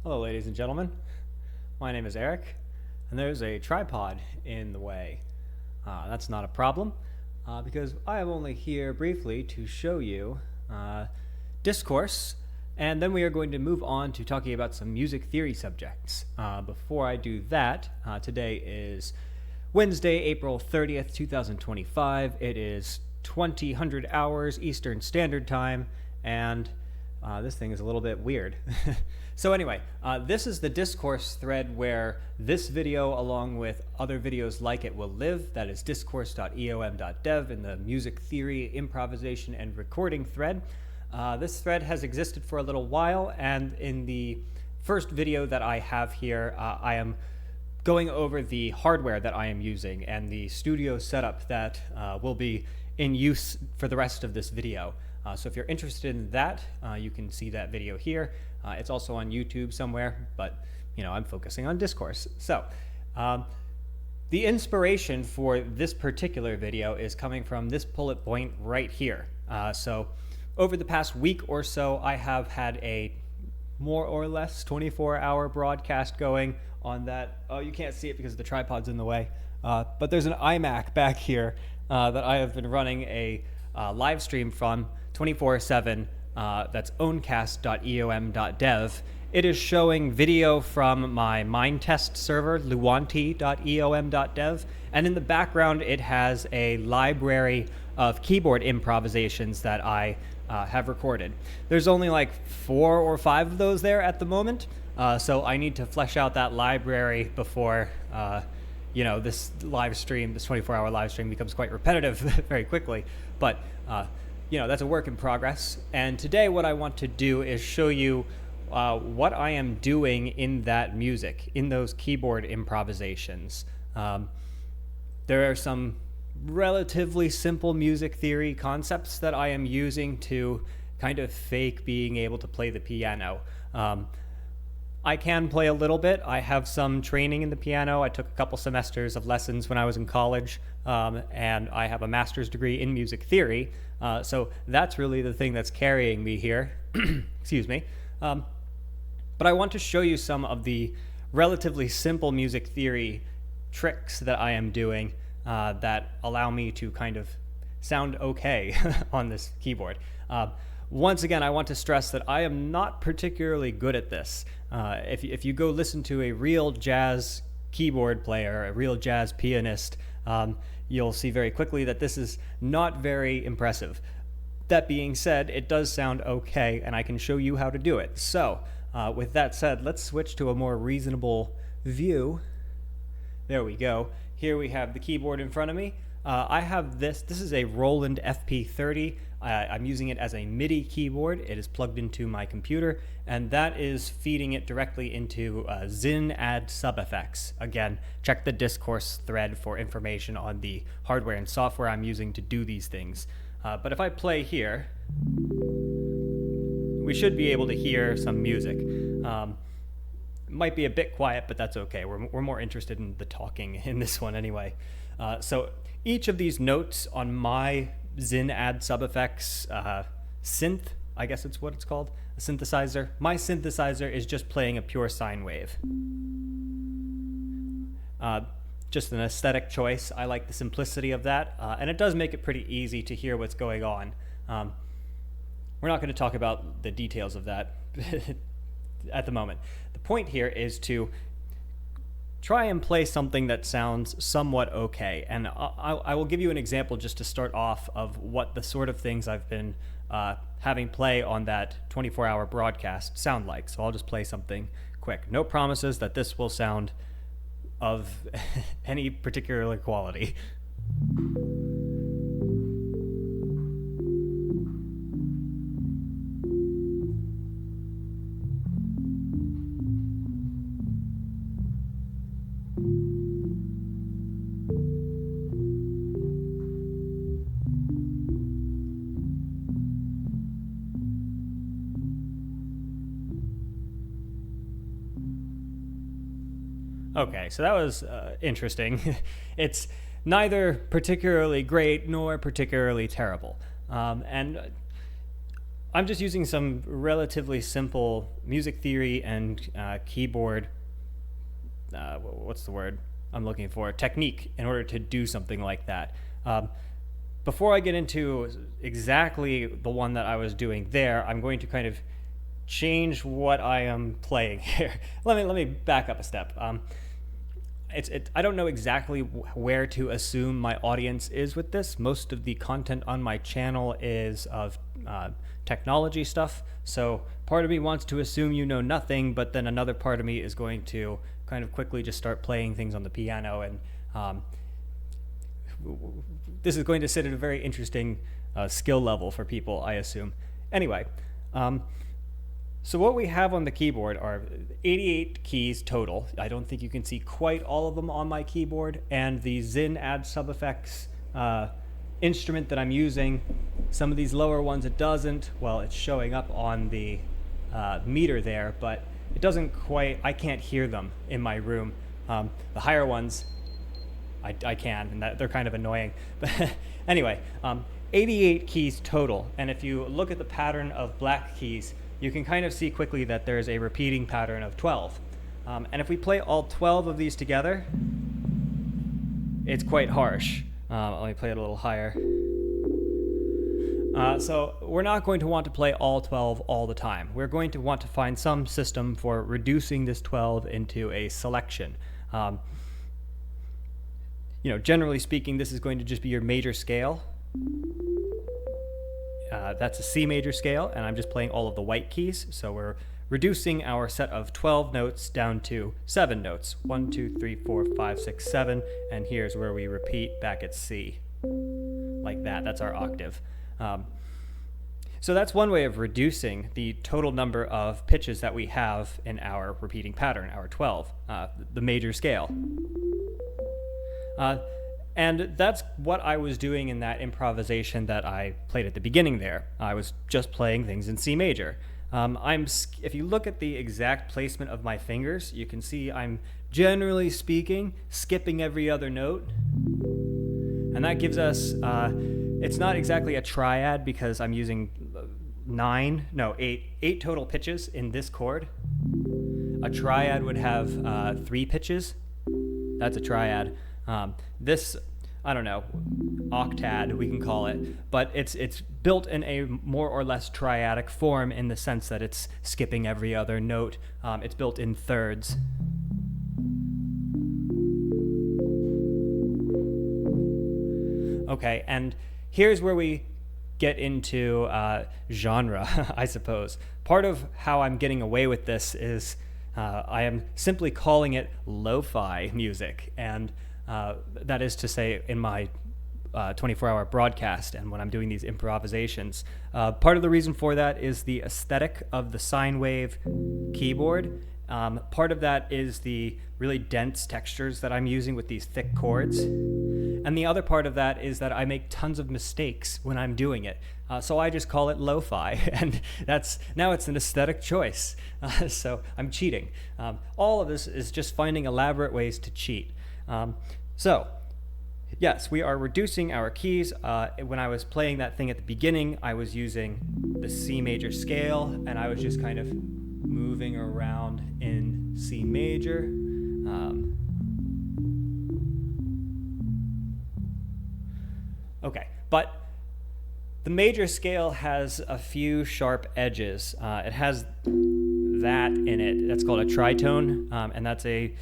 Hello, ladies and gentlemen. My name is Eric, and there's a tripod in the way. That's not a problem, because I am only here briefly to show you discourse, and then we are going to move on to talking about some music theory subjects. Before I do that, today is Wednesday, April 30th, 2025. It is 2000 hours Eastern Standard Time, and this thing is a little bit weird. So anyway, this is the discourse thread where this video, along with other videos like it, will live. That is discourse.eom.dev in the music theory, improvisation, and recording thread. This thread has existed for a little while, and in the first video that I have here, I am going over the hardware that I am using and the studio setup that will be in use for the rest of this video. So if you're interested in that, you can see that video here. It's also on YouTube somewhere, but I'm focusing on discourse. So the inspiration for this particular video is coming from this bullet point right here. So over the past week or so, I have had a more or less 24-hour broadcast going on that. Oh, you can't see it because the tripod's in the way. But there's an iMac back here that I have been running a live stream from 24/7. That's owncast.eom.dev. It is showing video from my mind test server, luanti.eom.dev, and in the background it has a library of keyboard improvisations that I have recorded. There's only like 4 or 5 of those there at the moment, so I need to flesh out that library before this live stream, this 24-hour live stream, becomes quite repetitive very quickly. But that's a work in progress. And today what I want to do is show you what I am doing in that music, in those keyboard improvisations. There are some relatively simple music theory concepts that I am using to kind of fake being able to play the piano. I can play a little bit. I have some training in the piano. I took a couple semesters of lessons when I was in college, and I have a master's degree in music theory. So that's really the thing that's carrying me here. Excuse me. But I want to show you some of the relatively simple music theory tricks that I am doing that allow me to kind of sound okay on this keyboard. Once again, I want to stress that I am not particularly good at this. If you go listen to a real jazz keyboard player, a real jazz pianist, you'll see very quickly that this is not very impressive. That being said, it does sound okay, and I can show you how to do it. So, with that said, let's switch to a more reasonable view. There we go. Here we have the keyboard in front of me. I have this is a Roland FP30. I'm using it as a MIDI keyboard. It is plugged into my computer, and that is feeding it directly into Zin Add Sub Effects. Again, check the discourse thread for information on the hardware and software I'm using to do these things. But if I play here, we should be able to hear some music. It might be a bit quiet, but that's okay. We're more interested in the talking in this one anyway. So each of these notes on my Zin Add Sub Effects synth, I guess it's what it's called, a synthesizer. My synthesizer is just playing a pure sine wave. Just an aesthetic choice. I like the simplicity of that, and it does make it pretty easy to hear what's going on. We're not going to talk about the details of that at the moment. The point here is to try and play something that sounds somewhat okay. And I will give you an example just to start off of what the sort of things I've been having play on that 24-hour broadcast sound like. So I'll just play something quick. No promises that this will sound of any particular quality. Okay, so that was interesting. It's neither particularly great nor particularly terrible. And I'm just using some relatively simple music theory and keyboard, what's the word I'm looking for, technique in order to do something like that. Before I get into exactly the one that I was doing there, I'm going to kind of change what I am playing here. Let me back up a step. I don't know exactly where to assume my audience is with this. Most of the content on my channel is of technology stuff, so part of me wants to assume you know nothing, but then another part of me is going to kind of quickly just start playing things on the piano, and this is going to sit at a very interesting skill level for people, I assume. Anyway, so what we have on the keyboard are 88 keys total. I don't think you can see quite all of them on my keyboard, and the Zin Add Sub Effects instrument that I'm using, some of these lower ones it doesn't. Well, it's showing up on the meter there, but it doesn't quite, I can't hear them in my room. The higher ones, I can, and they're kind of annoying. But anyway, 88 keys total, and if you look at the pattern of black keys, you can kind of see quickly that there's a repeating pattern of 12. And if we play all 12 of these together, it's quite harsh. Let me play it a little higher. So we're not going to want to play all 12 all the time. We're going to want to find some system for reducing this 12 into a selection. Generally speaking, this is going to just be your major scale. That's a C major scale, and I'm just playing all of the white keys. So we're reducing our set of 12 notes down to 7 notes. 1, 2, 3, 4, 5, 6, 7, and here's where we repeat back at C. Like that, that's our octave. So that's one way of reducing the total number of pitches that we have in our repeating pattern, our 12, the major scale. And that's what I was doing in that improvisation that I played at the beginning there. I was just playing things in C major. If you look at the exact placement of my fingers, you can see I'm, generally speaking, skipping every other note. And that gives us, it's not exactly a triad because I'm using 8 total pitches in this chord. A triad would have 3 pitches. That's a triad. This, I don't know, octad we can call it, but it's built in a more or less triadic form in the sense that it's skipping every other note. It's built in thirds. Okay, and here's where we get into genre, I suppose. Part of how I'm getting away with this is I am simply calling it lo-fi music, and that is to say in my 24-hour broadcast and when I'm doing these improvisations. Part of the reason for that is the aesthetic of the sine wave keyboard. Part of that is the really dense textures that I'm using with these thick chords. And the other part of that is that I make tons of mistakes when I'm doing it. So I just call it lo-fi, and now it's an aesthetic choice. So I'm cheating. All of this is just finding elaborate ways to cheat. So, yes, we are reducing our keys. When I was playing that thing at the beginning, I was using the C major scale, and I was just kind of moving around in C major. Okay, but the major scale has a few sharp edges. It has that in it. That's called a tritone, and that's a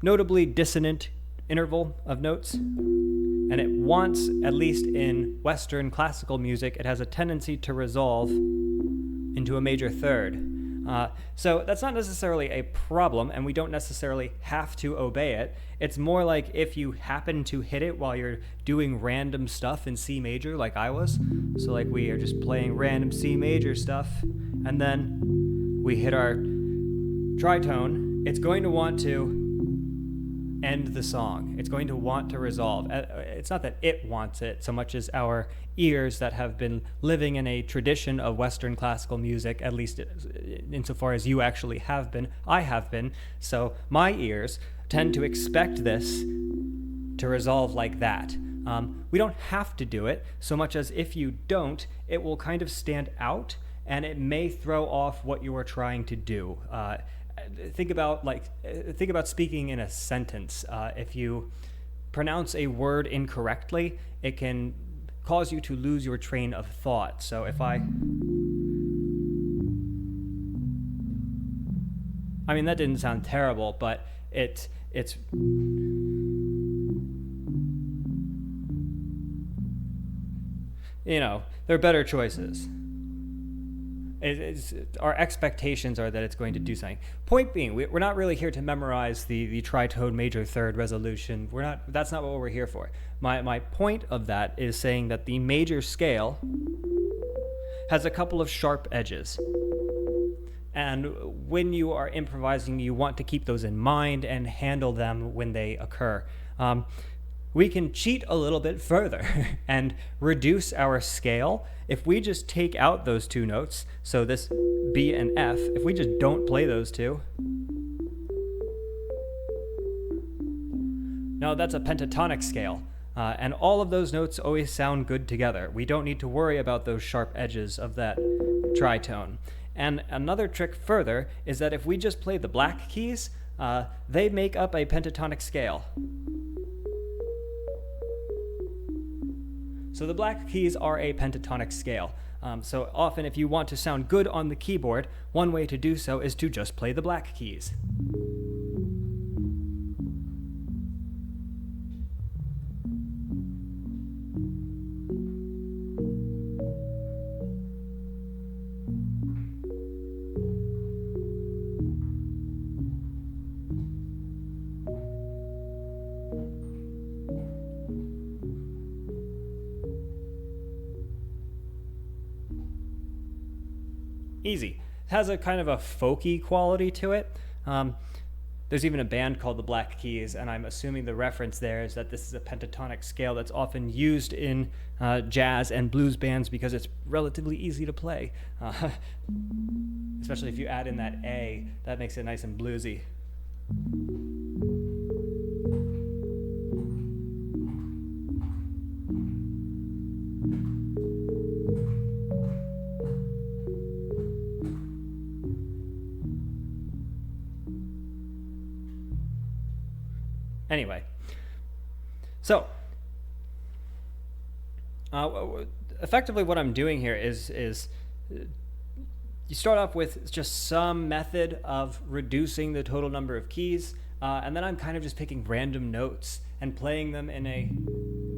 notably dissonant interval of notes. And it wants, at least in Western classical music, it has a tendency to resolve into a major third. So that's not necessarily a problem, and we don't necessarily have to obey it. It's more like if you happen to hit it while you're doing random stuff in C major, like I was. So like we are just playing random C major stuff, and then we hit our tritone, it's going to want to end the song. It's going to want to resolve. It's not that it wants it so much as our ears that have been living in a tradition of Western classical music, at least insofar as you actually have been, I have been. So my ears tend to expect this to resolve like that. We don't have to do it so much as if you don't, it will kind of stand out and it may throw off what you are trying to do. Think about speaking in a sentence. If you pronounce a word incorrectly, it can cause you to lose your train of thought. So if I mean, that didn't sound terrible, but it's there are better choices. Our expectations are that it's going to do something. Point being, we're not really here to memorize the tritone major third resolution. That's not what we're here for. My point of that is saying that the major scale has a couple of sharp edges. And when you are improvising, you want to keep those in mind and handle them when they occur. We can cheat a little bit further and reduce our scale if we just take out those two notes. So this B and F, if we just don't play those two. No, that's a pentatonic scale. And all of those notes always sound good together. We don't need to worry about those sharp edges of that tritone. And another trick further is that if we just play the black keys, they make up a pentatonic scale. So the black keys are a pentatonic scale. So often if you want to sound good on the keyboard, one way to do so is to just play the black keys. Easy. It has a kind of a folky quality to it. There's even a band called the Black Keys, and I'm assuming the reference there is that this is a pentatonic scale that's often used in jazz and blues bands because it's relatively easy to play. Especially if you add in that A, that makes it nice and bluesy. Anyway, so effectively what I'm doing here is you start off with just some method of reducing the total number of keys, and then I'm kind of just picking random notes and playing them in a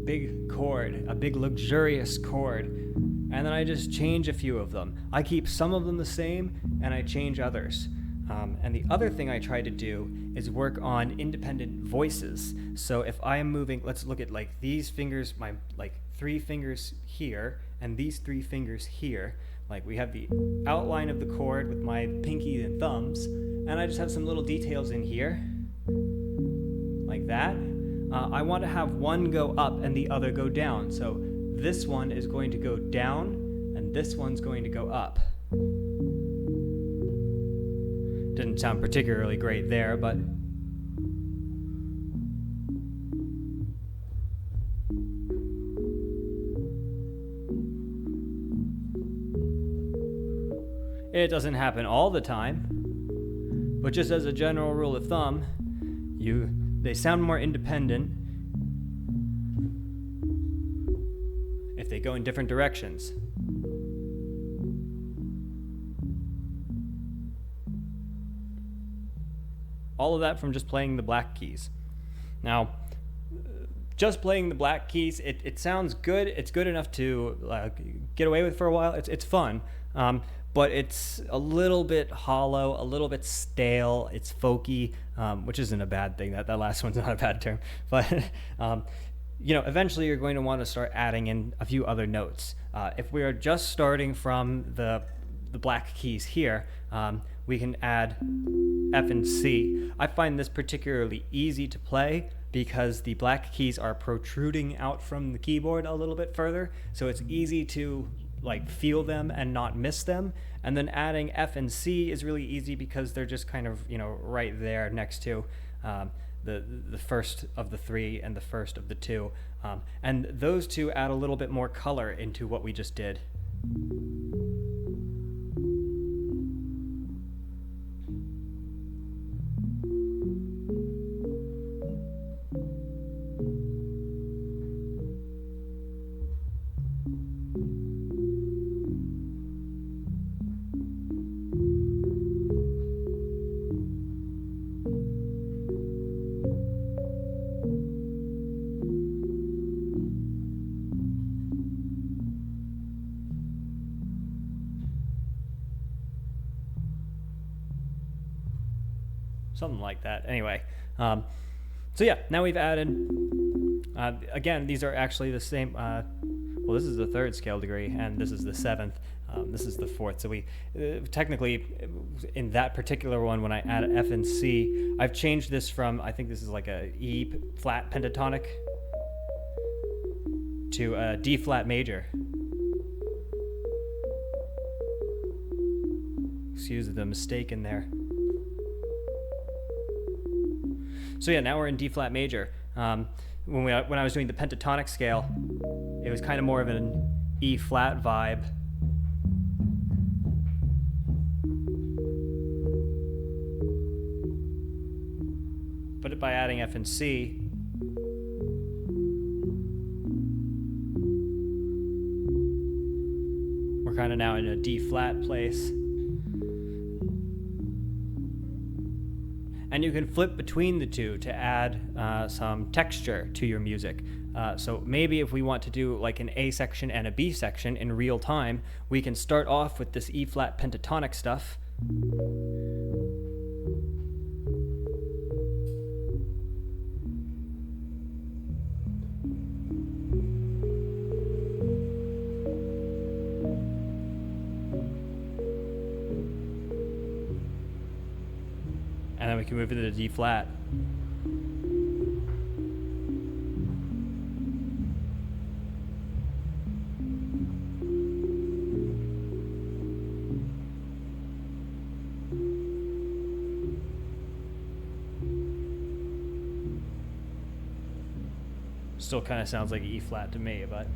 big chord, a big luxurious chord, and then I just change a few of them. I keep some of them the same, and I change others. And the other thing I try to do is work on independent voices. So if I am moving, let's look at like these fingers, my like 3 fingers here, and these 3 fingers here. Like we have the outline of the chord with my pinky and thumbs, and I just have some little details in here, like that. I want to have one go up and the other go down. So this one is going to go down, and this one's going to go up. Didn't sound particularly great there, but it doesn't happen all the time. But just as a general rule of thumb, they sound more independent if they go in different directions. All of that from just playing the black keys. Now, just playing the black keys, it sounds good. It's good enough to get away with for a while. It's fun, but it's a little bit hollow, a little bit stale. It's folky, which isn't a bad thing. That last one's not a bad term. But eventually you're going to want to start adding in a few other notes. If we are just starting from the black keys here, we can add F and C. I find this particularly easy to play because the black keys are protruding out from the keyboard a little bit further, so it's easy to feel them and not miss them. And then adding F and C is really easy because they're just kind of right there next to the first of the three and the first of the two. And those two add a little bit more color into what we just did. Something like that. Anyway, so yeah, now we've added, again, these are actually the same, well, this is the third scale degree, and this is the seventh. This is the fourth. So we, technically, in that particular one, when I add F and C, I've changed this from, I think this is like a E flat pentatonic to a D flat major. Excuse the mistake in there. So yeah, now we're in D flat major. When I was doing the pentatonic scale, it was kind of more of an E flat vibe. But by adding F and C, we're kind of now in a D flat place. And you can flip between the two to add some texture to your music. So maybe if we want to do like an A section and a B section in real time, we can start off with this E flat pentatonic stuff. And then we can move into the D flat. Still kind of sounds like E flat to me, but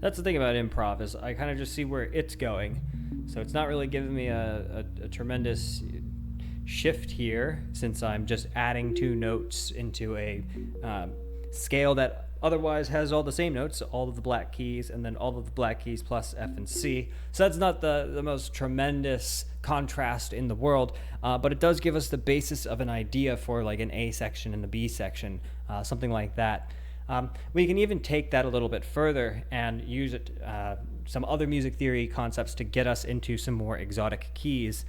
that's the thing about improv, is I kind of just see where it's going. So it's not really giving me a tremendous shift here, since I'm just adding two notes into a scale that otherwise has all the same notes, all of the black keys, and then all of the black keys plus F and C. So that's not the most tremendous contrast in the world, but it does give us the basis of an idea for like an A section and a B section, something like that. We can even take that a little bit further and use it, some other music theory concepts to get us into some more exotic keys.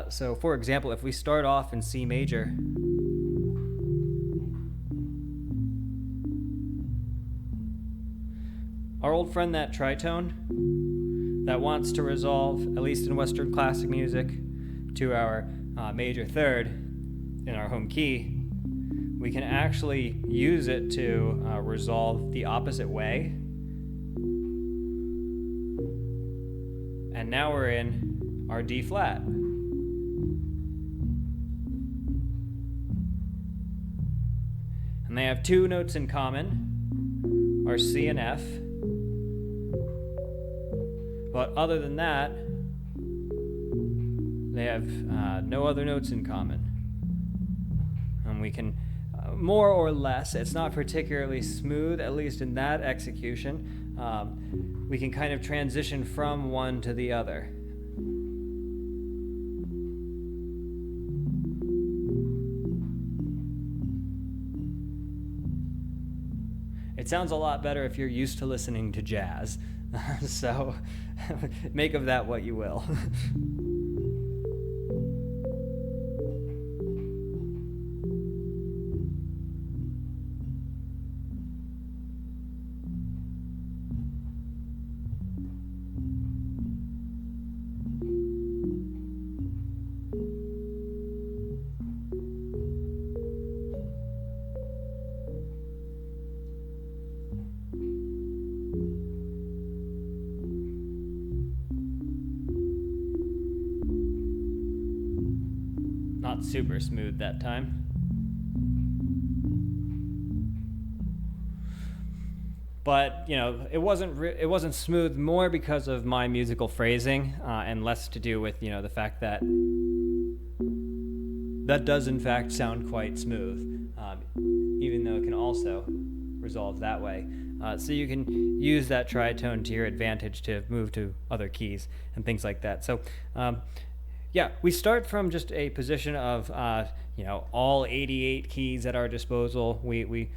So for example, if we start off in C major, our old friend, that tritone that wants to resolve, at least in Western classic music, to our major third in our home key, we can actually use it to resolve the opposite way. And now we're in our D flat. And they have two notes in common, our C and F. But other than that, they have no other notes in common. And we can, more or less, it's not particularly smooth, at least in that execution, we can kind of transition from one to the other. It sounds a lot better if you're used to listening to jazz. So make of that what you will. not super smooth that time. But it wasn't smooth more because of my musical phrasing, and less to do with the fact that does in fact sound quite smooth, even though it can also resolve that way. So you can use that tritone to your advantage to move to other keys and things like that. So we start from just a position of all 88 keys at our disposal. We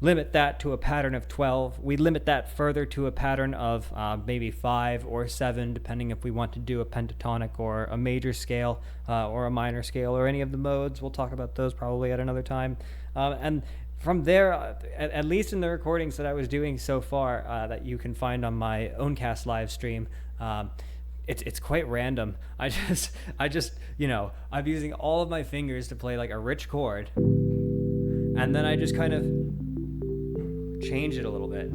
limit that to a pattern of 12. We limit that further to a pattern of maybe 5 or 7, depending if we want to do a pentatonic or a major scale or a minor scale or any of the modes. We'll talk about those probably at another time. And from there, at least in the recordings that I was doing so far, that you can find on my Owncast live stream, it's quite random. I just I'm using all of my fingers to play like a rich chord, and then I just kind of change it a little bit.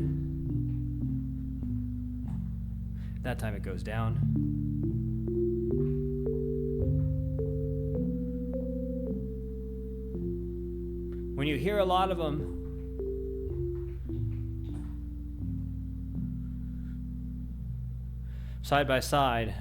That time it goes down. When you hear a lot of them, side by side,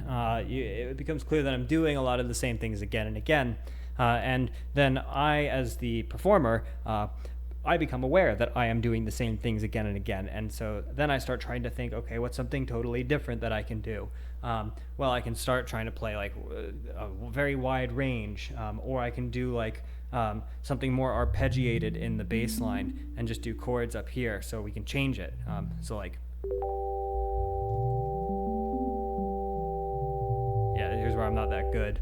it becomes clear that I'm doing a lot of the same things again and again. And then I, as the performer, I become aware that I am doing the same things again and again. And so then I start trying to think, okay, what's something totally different that I can do? Well, I can start trying to play like a very wide range, or I can do like something more arpeggiated in the bass line and just do chords up here so we can change it. So like, yeah, here's where I'm not that good.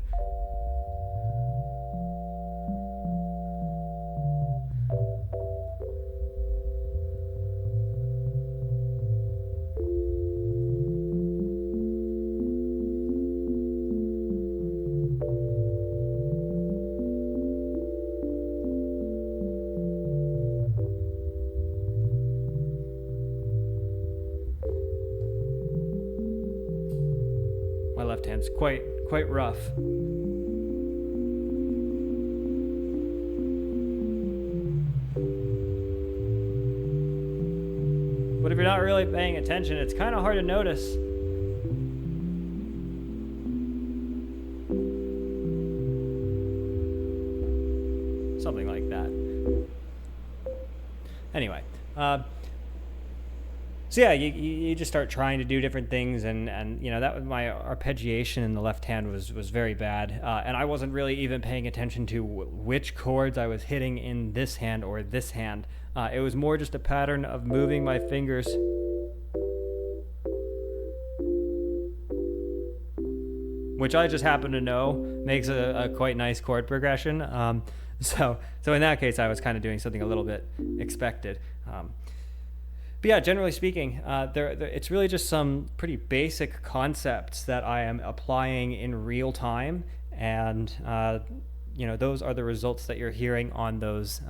My left hand's quite rough. But if you're not really paying attention, it's kind of hard to notice. Something like that. Anyway, so yeah, you just start trying to do different things, and that was my arpeggiation in the left hand was very bad, and I wasn't really even paying attention to which chords I was hitting in this hand or this hand. It was more just a pattern of moving my fingers which I just happen to know makes a quite nice chord progression. So in that case, I was kind of doing something a little bit expected. But yeah, generally speaking, it's really just some pretty basic concepts that I am applying in real time, and those are the results that you're hearing on those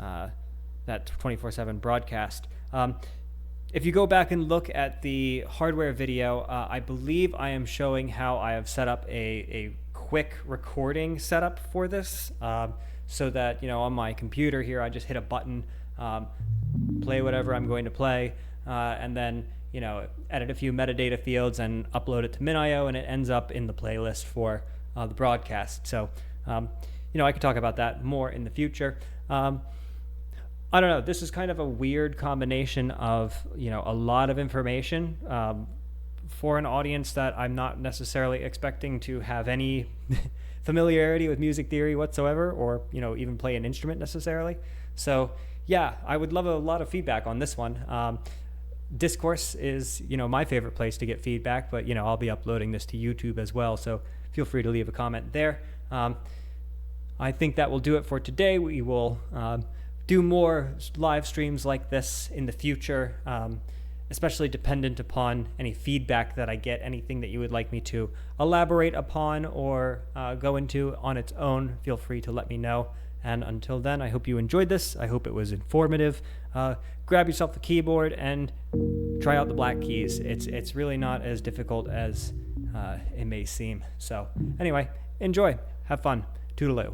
that 24/7 broadcast. If you go back and look at the hardware video, I believe I am showing how I have set up a quick recording setup for this, so that on my computer here I just hit a button, play whatever I'm going to play. And then, edit a few metadata fields and upload it to MinIO, and it ends up in the playlist for the broadcast. So, I could talk about that more in the future. I don't know. This is kind of a weird combination of, a lot of information for an audience that I'm not necessarily expecting to have any familiarity with music theory whatsoever, or, even play an instrument necessarily. So, yeah, I would love a lot of feedback on this one. Discourse is, my favorite place to get feedback, but, I'll be uploading this to YouTube as well, so feel free to leave a comment there. I think that will do it for today. We will do more live streams like this in the future, especially dependent upon any feedback that I get, anything that you would like me to elaborate upon or go into on its own. Feel free to let me know. And until then, I hope you enjoyed this. I hope it was informative. Grab yourself a keyboard and try out the black keys. It's really not as difficult as it may seem. So anyway, enjoy. Have fun. Toodaloo.